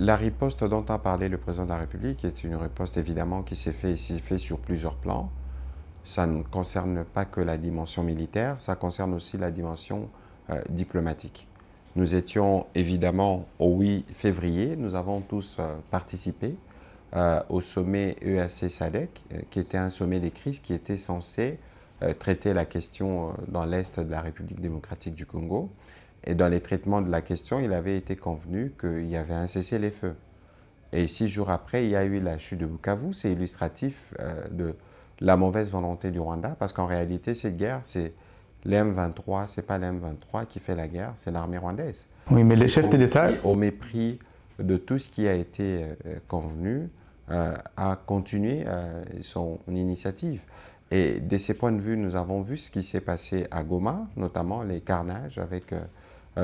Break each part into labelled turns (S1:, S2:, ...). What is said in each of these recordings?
S1: La riposte dont a parlé le président de la République est une riposte évidemment qui s'est fait sur plusieurs plans. Ça ne concerne pas que la dimension militaire, ça concerne aussi la dimension diplomatique. Nous étions évidemment au 8 février, nous avons tous participé au sommet EAC-SADC, qui était un sommet des crises qui était censé traiter la question dans l'Est de la République démocratique du Congo. Et dans les traitements de la question, il avait été convenu qu'il y avait un cessez-le-feu. Et 6 jours après, il y a eu la chute de Bukavu. C'est illustratif de la mauvaise volonté du Rwanda, parce qu'en réalité, cette guerre, c'est l'M23, c'est pas l'M23 qui fait la guerre, c'est l'armée rwandaise.
S2: Oui, mais les chefs d'État...
S1: Au mépris de tout ce qui a été convenu, a continué son initiative. Et de ces points de vue, nous avons vu ce qui s'est passé à Goma, notamment les carnages avec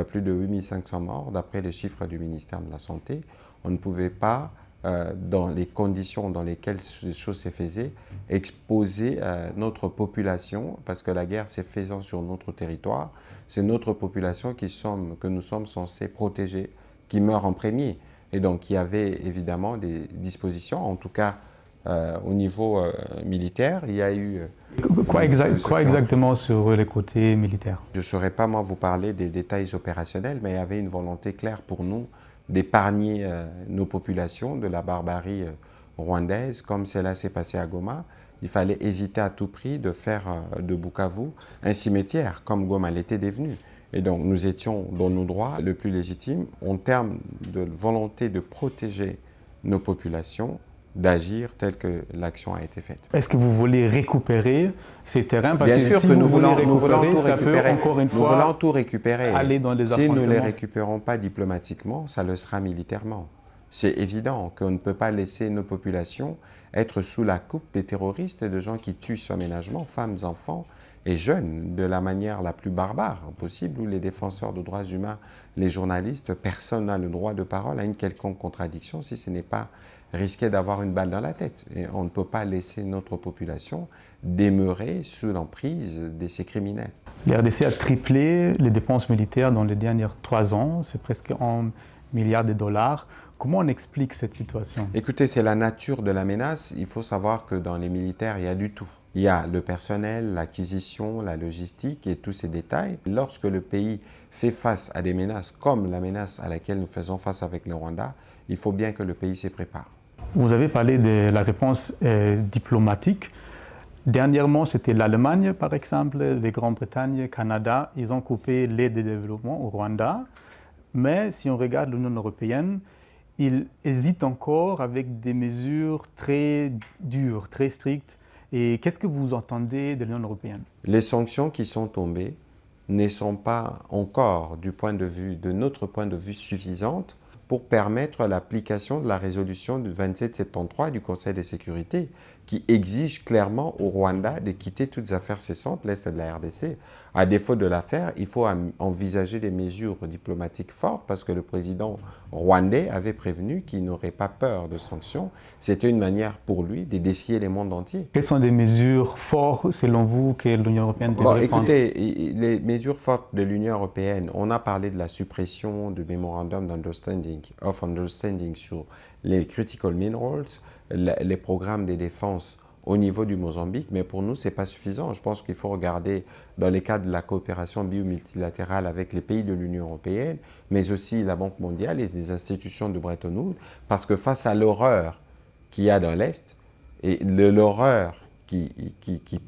S1: plus de 8500 morts, d'après les chiffres du ministère de la Santé. On ne pouvait pas, dans les conditions dans lesquelles ces choses se faisaient, exposer notre population, parce que la guerre s'est faisant sur notre territoire. C'est notre population que nous sommes censés protéger, qui meurt en premier. Et donc, il y avait évidemment des dispositions, en tout cas au niveau militaire, il y a eu...
S2: Quoi exactement sur les côtés militaires?
S1: Je ne saurais pas, moi, vous parler des détails opérationnels, mais il y avait une volonté claire pour nous d'épargner nos populations de la barbarie rwandaise, comme cela s'est passé à Goma. Il fallait éviter à tout prix de faire de Bukavu un cimetière, comme Goma l'était devenu. Et donc, nous étions dans nos droits le plus légitimes en termes de volonté de protéger nos populations, d'agir tel que l'action a été faite.
S2: Est-ce que vous voulez récupérer ces terrains? Parce
S1: Bien
S2: que
S1: sûr
S2: si
S1: que
S2: nous
S1: nous voulons tout
S2: peut,
S1: récupérer.
S2: encore une fois,
S1: nous voulons tout récupérer.
S2: Aller dans les
S1: si
S2: affrontements.
S1: nous ne les récupérons pas diplomatiquement, ça le sera militairement. C'est évident qu'on ne peut pas laisser nos populations être sous la coupe des terroristes et de gens qui tuent somménagement, femmes, enfants et jeunes, de la manière la plus barbare possible, où les défenseurs de droits humains, les journalistes, personne n'a le droit de parole à une quelconque contradiction si ce n'est pas risquer d'avoir une balle dans la tête. Et on ne peut pas laisser notre population demeurer sous l'emprise de ces criminels.
S2: La RDC a triplé les dépenses militaires dans les dernières 3 ans, c'est presque 1 milliard de dollars. Comment on explique cette situation?
S1: Écoutez, c'est la nature de la menace. Il faut savoir que dans les militaires, il y a du tout. Il y a le personnel, l'acquisition, la logistique et tous ces détails. Lorsque le pays fait face à des menaces comme la menace à laquelle nous faisons face avec le Rwanda, il faut bien que le pays s'y prépare.
S2: Vous avez parlé de la réponse diplomatique. Dernièrement, c'était l'Allemagne, par exemple, la Grande-Bretagne, le Canada. Ils ont coupé l'aide de développement au Rwanda. Mais si on regarde l'Union européenne, ils hésitent encore avec des mesures très dures, très strictes. Et qu'est-ce que vous entendez de l'Union européenne?
S1: Les sanctions qui sont tombées ne sont pas encore, de notre point de vue, suffisantes pour permettre l'application de la résolution du 2773 du Conseil de sécurité qui exige clairement au Rwanda de quitter toutes affaires cessantes, l'Est de la RDC. À défaut de la faire, il faut envisager des mesures diplomatiques fortes parce que le président rwandais avait prévenu qu'il n'aurait pas peur de sanctions. C'était une manière pour lui de défier le monde entier.
S2: Quelles sont les mesures fortes, selon vous, que l'Union européenne devrait prendre?
S1: Écoutez, les mesures fortes de l'Union européenne, on a parlé de la suppression du Memorandum of Understanding sur les critical minerals, les programmes de défense au niveau du Mozambique, mais pour nous, ce n'est pas suffisant. Je pense qu'il faut regarder dans les cas de la coopération biomultilatérale avec les pays de l'Union européenne, mais aussi la Banque mondiale et les institutions de Bretton Woods, parce que face à l'horreur qu'il y a dans l'Est et l'horreur qui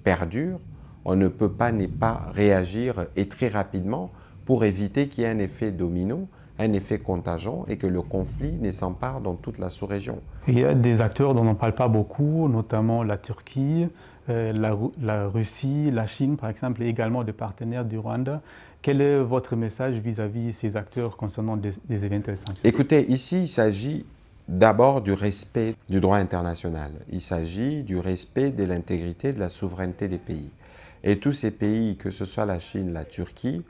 S1: perdure, on ne peut pas ne pas réagir et très rapidement pour éviter qu'il y ait un effet domino, un effet contagion et que le conflit ne s'empare dans toute la sous-région.
S2: Il y a des acteurs dont on ne parle pas beaucoup, notamment la Turquie, la Russie, la Chine par exemple, et également des partenaires du Rwanda. Quel est votre message vis-à-vis de ces acteurs concernant des éventuelles sanctions?
S1: Écoutez, ici il s'agit d'abord du respect du droit international. Il s'agit du respect de l'intégrité, de la souveraineté des pays. Et tous ces pays, que ce soit la Chine, la Turquie,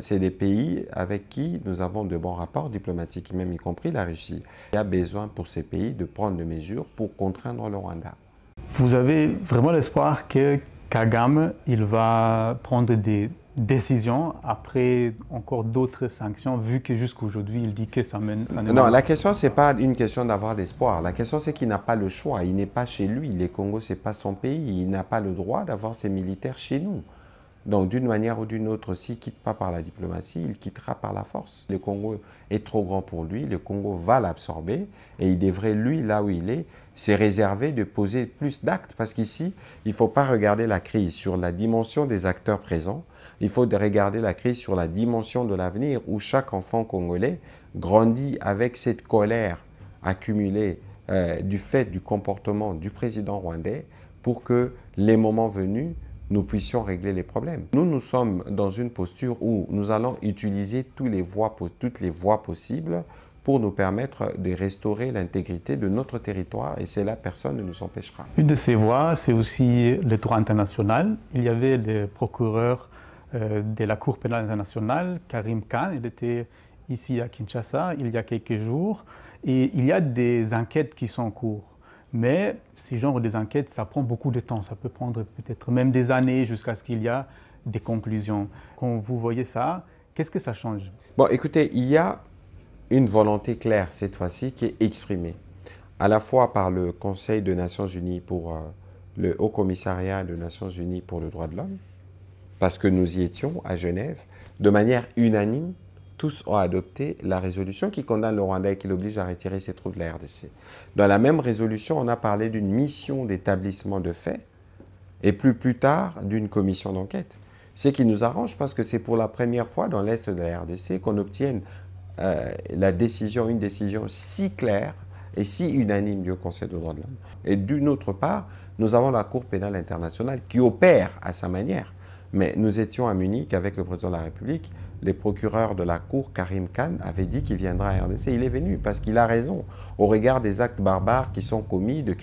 S1: c'est des pays avec qui nous avons de bons rapports diplomatiques, même y compris la Russie. Il y a besoin pour ces pays de prendre des mesures pour contraindre le Rwanda.
S2: Vous avez vraiment l'espoir que Kagame il va prendre des décision après encore d'autres sanctions, vu que jusqu'aujourd'hui, il dit que ça mène...
S1: Non, la question, ce n'est pas une question d'avoir d'espoir. La question, c'est qu'il n'a pas le choix. Il n'est pas chez lui. Les Congo, ce n'est pas son pays. Il n'a pas le droit d'avoir ses militaires chez nous. Donc, d'une manière ou d'une autre, s'il ne quitte pas par la diplomatie, il quittera par la force. Le Congo est trop grand pour lui. Le Congo va l'absorber. Et il devrait, lui, là où il est, se réserver de poser plus d'actes. Parce qu'ici, il ne faut pas regarder la crise sur la dimension des acteurs présents. Il faut regarder la crise sur la dimension de l'avenir où chaque enfant congolais grandit avec cette colère accumulée du fait du comportement du président rwandais pour que les moments venus, nous puissions régler les problèmes. Nous sommes dans une posture où nous allons utiliser toutes les voies possibles pour nous permettre de restaurer l'intégrité de notre territoire et c'est là personne ne nous empêchera.
S2: Une de ces voies, c'est aussi le droit international. Il y avait le procureur de la Cour pénale internationale, Karim Khan, il était ici à Kinshasa il y a quelques jours et il y a des enquêtes qui sont en cours. Mais ce genre d'enquêtes, ça prend beaucoup de temps, ça peut prendre peut-être même des années jusqu'à ce qu'il y ait des conclusions. Quand vous voyez ça, qu'est-ce que ça change?
S1: Bon, écoutez, il y a une volonté claire cette fois-ci qui est exprimée, à la fois par le Conseil des Nations Unies pour le Haut Commissariat des Nations Unies pour le droit de l'homme, parce que nous y étions à Genève, de manière unanime, tous ont adopté la résolution qui condamne le Rwanda et qui l'oblige à retirer ses troupes de la RDC. Dans la même résolution, on a parlé d'une mission d'établissement de faits et plus tard d'une commission d'enquête. Ce qui nous arrange parce que c'est pour la première fois dans l'Est de la RDC qu'on obtienne une décision si claire et si unanime du Conseil des droits de l'homme. Et d'une autre part, nous avons la Cour pénale internationale qui opère à sa manière. Mais nous étions à Munich avec le président de la République. Les procureurs de la Cour, Karim Khan, avait dit qu'il viendra à RDC. Il est venu parce qu'il a raison. Au regard des actes barbares qui sont commis, des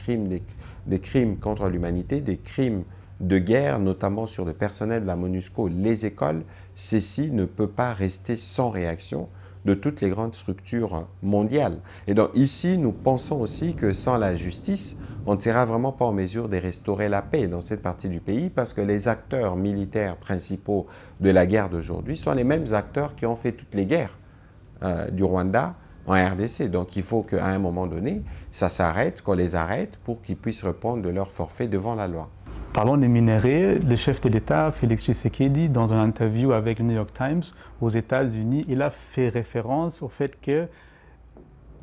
S1: crimes contre l'humanité, des crimes de guerre, notamment sur le personnel de la MONUSCO, les écoles, ceci ne peut pas rester sans réaction de toutes les grandes structures mondiales. Et donc ici, nous pensons aussi que sans la justice, on ne sera vraiment pas en mesure de restaurer la paix dans cette partie du pays parce que les acteurs militaires principaux de la guerre d'aujourd'hui sont les mêmes acteurs qui ont fait toutes les guerres du Rwanda en RDC. Donc il faut qu'à un moment donné, ça s'arrête, qu'on les arrête pour qu'ils puissent répondre de leur forfait devant la loi.
S2: Parlons des minéraux. Le chef de l'État, Félix Tshisekedi, dans une interview avec le New York Times aux États-Unis, il a fait référence au fait que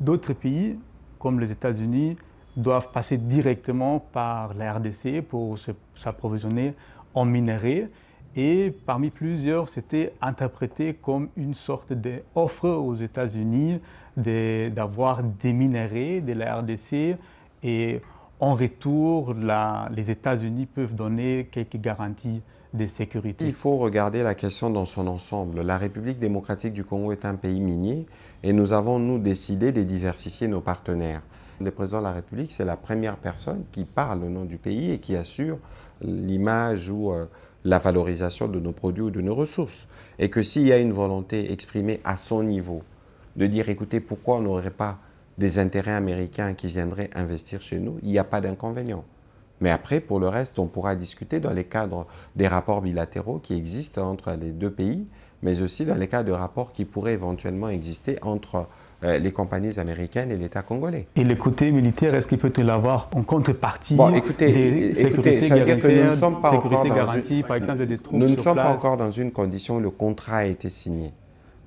S2: d'autres pays, comme les États-Unis, doivent passer directement par la RDC pour s'approvisionner en minerais. Et parmi plusieurs, c'était interprété comme une sorte d'offre aux États-Unis d'avoir des minerais de la RDC et en retour, les États-Unis peuvent donner quelques garanties de sécurité.
S1: Il faut regarder la question dans son ensemble. La République démocratique du Congo est un pays minier et nous avons, nous, décidé de diversifier nos partenaires. Le président de la République, c'est la première personne qui parle au nom du pays et qui assure l'image ou la valorisation de nos produits ou de nos ressources. Et que s'il y a une volonté exprimée à son niveau de dire, écoutez, pourquoi on n'aurait pas des intérêts américains qui viendraient investir chez nous, il n'y a pas d'inconvénient. Mais après, pour le reste, on pourra discuter dans les cadres des rapports bilatéraux qui existent entre les deux pays, mais aussi dans les cas de rapports qui pourraient éventuellement exister entre les compagnies américaines et l'État congolais.
S2: Et le côté militaire, est-ce qu'il peut l'avoir en contrepartie
S1: des sécurités
S2: garanties, par exemple des troupes sur place?
S1: Nous ne sommes pas encore dans une condition où le contrat a été signé,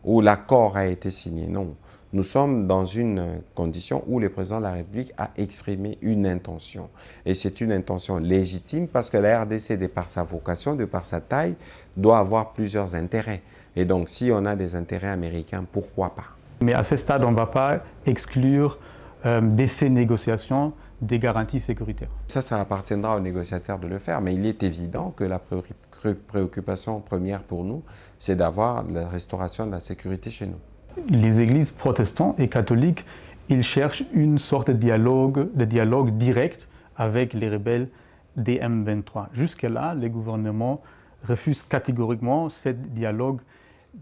S1: où l'accord a été signé, non. Nous sommes dans une condition où le président de la République a exprimé une intention. Et c'est une intention légitime parce que la RDC, de par sa vocation, de par sa taille, doit avoir plusieurs intérêts. Et donc, si on a des intérêts américains, pourquoi pas?
S2: Mais à ce stade, on ne va pas exclure de ces négociations des garanties sécuritaires.
S1: Ça appartiendra aux négociateurs de le faire. Mais il est évident que la préoccupation première pour nous, c'est d'avoir la restauration de la sécurité chez nous.
S2: Les églises protestantes et catholiques, ils cherchent une sorte de dialogue direct avec les rebelles des M23. Jusque-là, les gouvernements refusent catégoriquement ce dialogue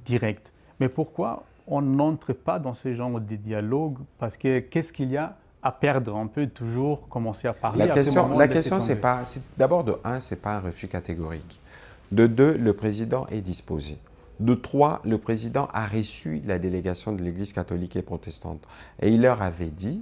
S2: direct. Mais pourquoi on n'entre pas dans ce genre de dialogue? Parce que qu'est-ce qu'il y a à perdre? On peut toujours commencer à parler.
S1: La question, c'est pas... D'abord, de un, ce n'est pas un refus catégorique. De 2, le président est disposé. De 3, le président a reçu la délégation de l'Église catholique et protestante. Et il leur avait dit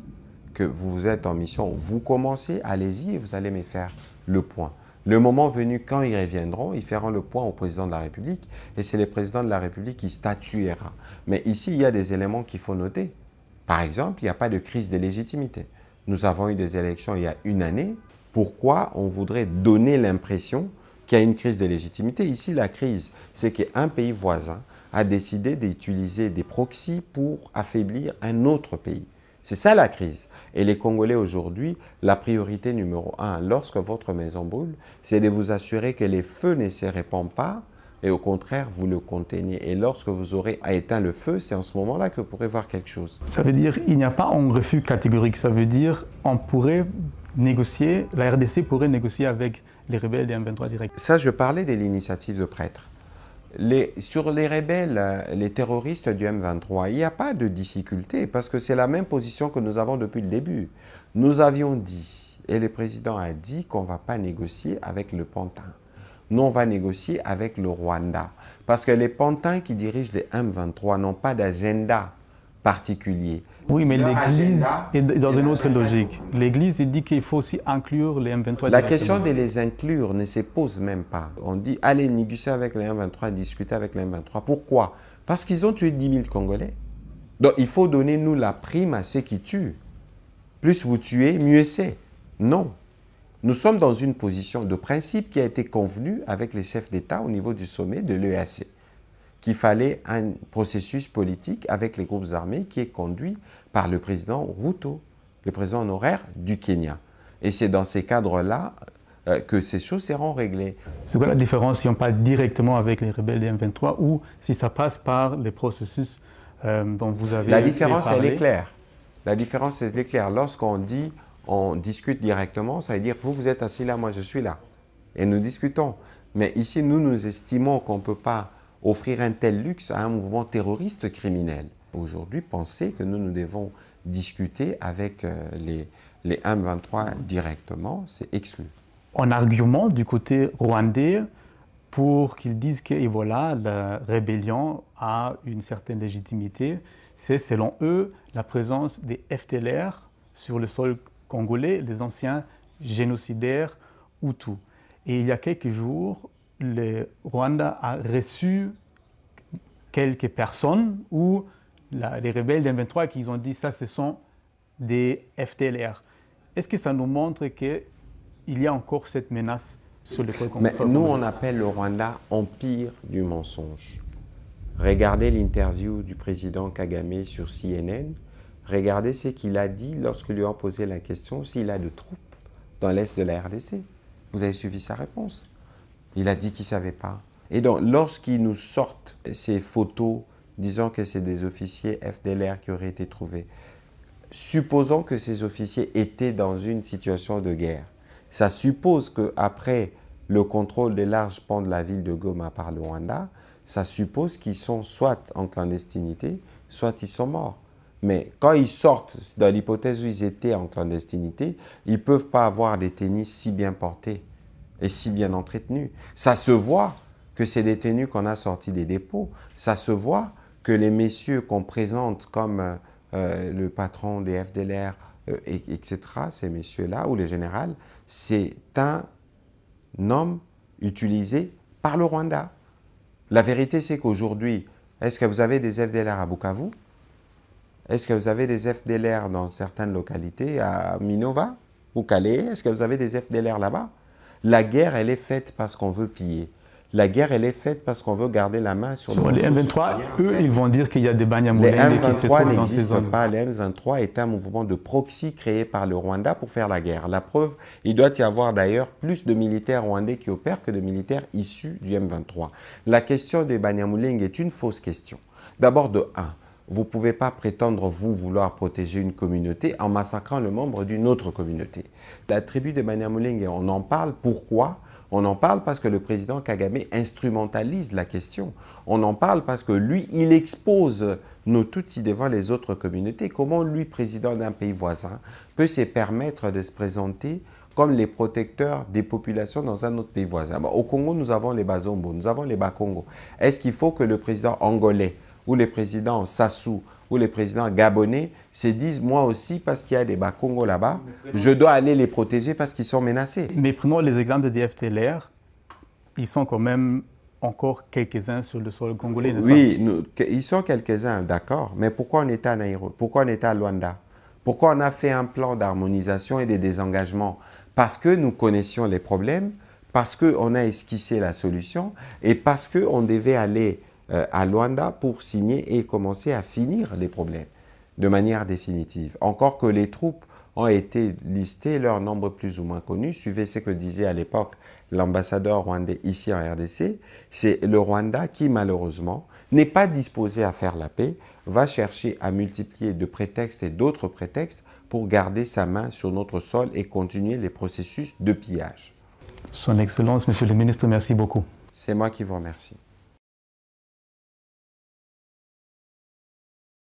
S1: que vous êtes en mission, vous commencez, allez-y et vous allez me faire le point. Le moment venu, quand ils reviendront, ils feront le point au président de la République et c'est le président de la République qui statuera. Mais ici, il y a des éléments qu'il faut noter. Par exemple, il n'y a pas de crise de légitimité. Nous avons eu des élections il y a une année. Pourquoi on voudrait donner l'impression qu'il y a une crise de légitimité? Ici, la crise, c'est qu'un pays voisin a décidé d'utiliser des proxys pour affaiblir un autre pays. C'est ça la crise. Et les Congolais aujourd'hui, la priorité numéro 1, lorsque votre maison brûle, c'est de vous assurer que les feux ne se répandent pas et au contraire, vous le conteniez. Et lorsque vous aurez éteint le feu, c'est en ce moment-là que vous pourrez voir quelque chose.
S2: Ça veut dire qu'il n'y a pas un refus catégorique. Ça veut dire qu'on pourrait négocier, la RDC pourrait négocier avec les rebelles des M23 direct.
S1: Ça, je parlais de l'initiative de prêtres. Sur les rebelles, les terroristes du M23, il n'y a pas de difficulté parce que c'est la même position que nous avons depuis le début. Nous avions dit, et le président a dit qu'on ne va pas négocier avec le Pantin. Nous, on va négocier avec le Rwanda. Parce que les Pantins qui dirigent les M23 n'ont pas d'agenda particulier.
S2: Oui, mais l'Église est dans une autre logique. L'Église dit qu'il faut aussi inclure les M23.
S1: La question de les inclure ne se pose même pas. On dit, allez négocier avec les M23, discuter avec les M23. Pourquoi? Parce qu'ils ont tué 10 000 Congolais. Donc, il faut donner, nous, la prime à ceux qui tuent. Plus vous tuez, mieux c'est. Non. Nous sommes dans une position de principe qui a été convenue avec les chefs d'État au niveau du sommet de l'EAC. Qu'il fallait un processus politique avec les groupes armés qui est conduit par le président Ruto, le président honoraire du Kenya. Et c'est dans ces cadres-là que ces choses seront réglées.
S2: C'est quoi la différence si on parle directement avec les rebelles des M23 ou si ça passe par les processus dont vous avez parlé?
S1: La différence, elle est claire. La différence, elle est claire. Lorsqu'on dit on discute directement, ça veut dire vous êtes assis là, moi je suis là. Et nous discutons. Mais ici, nous estimons qu'on ne peut pas offrir un tel luxe à un mouvement terroriste criminel. Aujourd'hui, penser que nous devons discuter avec les M23 directement, c'est exclu.
S2: Un argument du côté rwandais pour qu'ils disent que voilà, la rébellion a une certaine légitimité, c'est selon eux la présence des FDLR sur le sol congolais, les anciens génocidaires Hutus. Et il y a quelques jours, le Rwanda a reçu quelques personnes où les rebelles des M23 qui ont dit ça, ce sont des FDLR. Est-ce que ça nous montre qu'il y a encore cette menace sur le sol congolais?
S1: Mais nous, on appelle le Rwanda empire du mensonge. Regardez l'interview du président Kagame sur CNN. Regardez ce qu'il a dit lorsque lui a posé la question s'il a de troupes dans l'est de la RDC. Vous avez suivi sa réponse. Il a dit qu'il ne savait pas. Et donc, lorsqu'ils nous sortent ces photos disant que c'est des officiers FDLR qui auraient été trouvés, supposons que ces officiers étaient dans une situation de guerre. Ça suppose qu'après le contrôle des larges pans de la ville de Goma par le Rwanda, ça suppose qu'ils sont soit en clandestinité, soit ils sont morts. Mais quand ils sortent, dans l'hypothèse où ils étaient en clandestinité, ils ne peuvent pas avoir des tenues si bien portées et si bien entretenues. Ça se voit que c'est des tenues qu'on a sorties des dépôts. Ça se voit que les messieurs qu'on présente comme le patron des FDLR, etc., ces messieurs-là, ou le général, c'est un homme utilisé par le Rwanda. La vérité, c'est qu'aujourd'hui, est-ce que vous avez des FDLR à Bukavu? Est-ce que vous avez des FDLR dans certaines localités, à Minova ou Calais? Est-ce que vous avez des FDLR là-bas? La guerre, elle est faite parce qu'on veut piller. La guerre, elle est faite parce qu'on veut garder la main sur
S2: les M23, eux, ils vont dire qu'il y a des Banyamulenge qui se trouvent dans ces zones.
S1: Les M23 est un mouvement de proxy créé par le Rwanda pour faire la guerre. La preuve, il doit y avoir d'ailleurs plus de militaires rwandais qui opèrent que de militaires issus du M23. La question des Banyamulenge est une fausse question. D'abord, de 1. Vous ne pouvez pas prétendre, vous, vouloir protéger une communauté en massacrant le membre d'une autre communauté. La tribu des Banyamulenge, on en parle. Pourquoi? On en parle parce que le président Kagame instrumentalise la question. On en parle parce que lui, il expose nos Tutsis devant les autres communautés. Comment lui, président d'un pays voisin, peut se permettre de se présenter comme les protecteurs des populations dans un autre pays voisin. Bon, au Congo, nous avons les Bazombo, nous avons les Bakongo. Est-ce qu'il faut que le président angolais ou le président Sassou ou le président gabonais se disent, moi aussi, parce qu'il y a des Bakongo là-bas, je dois aller les protéger parce qu'ils sont menacés?
S2: Mais prenons les exemples de FDLR. Ils sont quand même encore quelques-uns sur le sol congolais, n'est-ce
S1: pas? Ils sont quelques-uns, d'accord. Mais pourquoi on était à Nairobi? Pourquoi on était à Luanda? Pourquoi on a fait un plan d'harmonisation et de désengagement? Parce que nous connaissions les problèmes, parce qu'on a esquissé la solution et parce qu'on devait aller à Luanda pour signer et commencer à finir les problèmes de manière définitive. Encore que les troupes ont été listées, leur nombre plus ou moins connu. Suivez ce que disait à l'époque l'ambassadeur rwandais ici en RDC. C'est le Rwanda qui, malheureusement, n'est pas disposé à faire la paix, va chercher à multiplier de prétextes et d'autres prétextes pour garder sa main sur notre sol et continuer les processus de pillage.
S2: Son Excellence, Monsieur le Ministre, merci beaucoup.
S1: C'est moi qui vous remercie.